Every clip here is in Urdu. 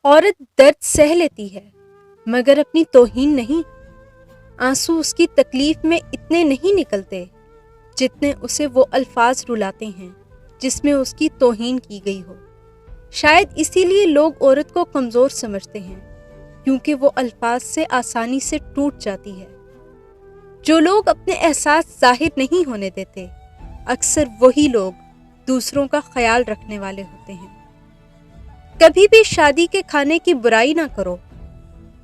عورت درد سہ لیتی ہے مگر اپنی توہین نہیں۔ آنسو اس کی تکلیف میں اتنے نہیں نکلتے جتنے اسے وہ الفاظ رلاتے ہیں جس میں اس کی توہین کی گئی ہو۔ شاید اسی لیے لوگ عورت کو کمزور سمجھتے ہیں، کیونکہ وہ الفاظ سے آسانی سے ٹوٹ جاتی ہے۔ جو لوگ اپنے احساس ظاہر نہیں ہونے دیتے، اکثر وہی لوگ دوسروں کا خیال رکھنے والے ہوتے ہیں۔ کبھی بھی شادی کے کھانے کی برائی نہ کرو۔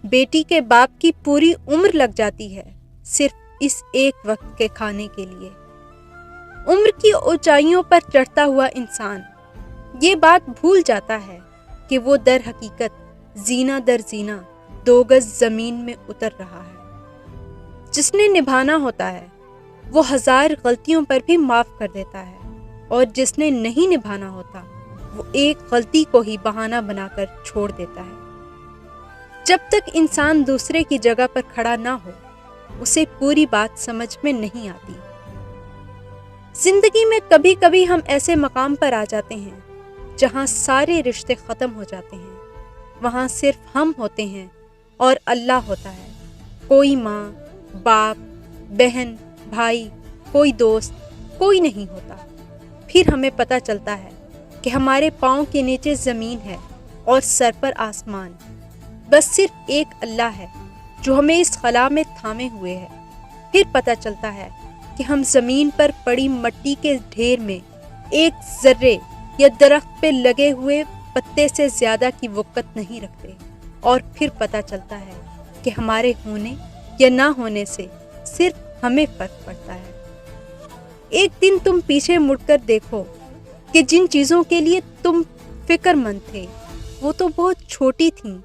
بیٹی کے باپ کی پوری عمر لگ جاتی ہے صرف اس ایک وقت کے کھانے کے لیے۔ عمر کی اونچائیوں پر چڑھتا ہوا انسان یہ بات بھول جاتا ہے کہ وہ در حقیقت زینہ در زینہ 2 گز زمین میں اتر رہا ہے۔ جس نے نبھانا ہوتا ہے وہ 1000 غلطیوں پر بھی معاف کر دیتا ہے، اور جس نے نہیں نبھانا ہوتا وہ ایک غلطی کو ہی بہانہ بنا کر چھوڑ دیتا ہے۔ جب تک انسان دوسرے کی جگہ پر کھڑا نہ ہو اسے پوری بات سمجھ میں نہیں آتی۔ زندگی میں کبھی کبھی ہم ایسے مقام پر آ جاتے ہیں جہاں سارے رشتے ختم ہو جاتے ہیں۔ وہاں صرف ہم ہوتے ہیں اور اللہ ہوتا ہے۔ کوئی ماں، باپ، بہن، بھائی، کوئی دوست، کوئی نہیں ہوتا۔ پھر ہمیں پتہ چلتا ہے کہ ہمارے پاؤں کے نیچے زمین ہے اور سر پر آسمان۔ بس صرف ایک اللہ ہے جو ہمیں اس خلا میں تھامے ہوئے ہے۔ پھر پتہ چلتا ہے کہ ہم زمین پر پڑی مٹی کے ڈھیر میں ایک ذرے یا درخت پہ لگے ہوئے پتے سے زیادہ کی وقت نہیں رکھتے، اور پھر پتہ چلتا ہے کہ ہمارے ہونے یا نہ ہونے سے صرف ہمیں فرق پڑتا ہے۔ ایک دن تم پیچھے مڑ کر دیکھو کہ جن چیزوں کے لیے تم فکر مند تھے وہ تو بہت چھوٹی تھیں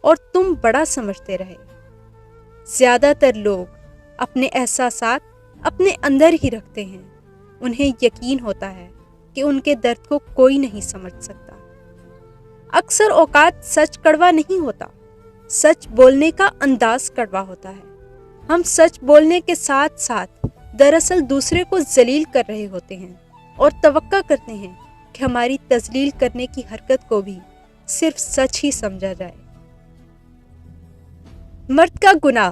اور تم بڑا سمجھتے رہے۔ زیادہ تر لوگ اپنے احساسات اپنے اندر ہی رکھتے ہیں۔ انہیں یقین ہوتا ہے کہ ان کے درد کو کوئی نہیں سمجھ سکتا۔ اکثر اوقات سچ کڑوا نہیں ہوتا، سچ بولنے کا انداز کڑوا ہوتا ہے۔ ہم سچ بولنے کے ساتھ ساتھ دراصل دوسرے کو ذلیل کر رہے ہوتے ہیں، اور توقع کرتے ہیں کہ ہماری تذلیل کرنے کی حرکت کو بھی صرف سچ ہی سمجھا جائے۔ مرد کا گناہ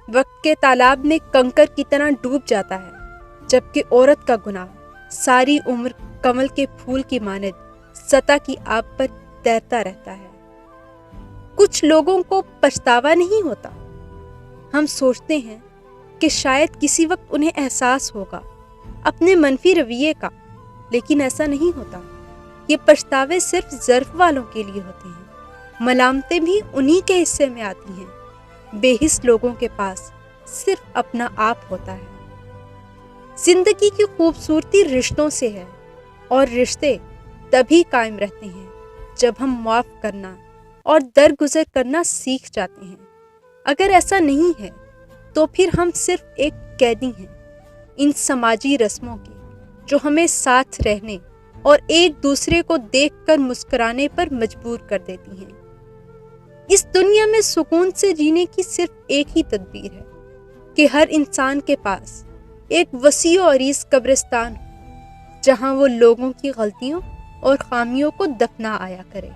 وقت کے تالاب میں کنکر کی طرح ڈوب جاتا ہے، جبکہ عورت کا گناہ ساری عمر کمل کے پھول کی مانند سطح کی آب پر تیرتا رہتا ہے۔ کچھ لوگوں کو پچھتاوا نہیں ہوتا۔ ہم سوچتے ہیں کہ شاید کسی وقت انہیں احساس ہوگا اپنے منفی رویے کا، لیکن ایسا نہیں ہوتا۔ یہ پچھتاوے صرف ظرف والوں کے لیے ہوتے ہیں۔ ملامتیں بھی انہی کے حصے میں آتی ہیں۔ بے حس لوگوں کے پاس صرف اپنا آپ ہوتا ہے۔ زندگی کی خوبصورتی رشتوں سے ہے، اور رشتے تبھی قائم رہتے ہیں جب ہم معاف کرنا اور درگزر کرنا سیکھ جاتے ہیں۔ اگر ایسا نہیں ہے تو پھر ہم صرف ایک قیدی ہیں ان سماجی رسموں کے جو ہمیں ساتھ رہنے اور ایک دوسرے کو دیکھ کر مسکرانے پر مجبور کر دیتی ہیں۔ اس دنیا میں سکون سے جینے کی صرف ایک ہی تدبیر ہے کہ ہر انسان کے پاس ایک وسیع و عریض قبرستان ہو جہاں وہ لوگوں کی غلطیوں اور خامیوں کو دفنا آیا کرے۔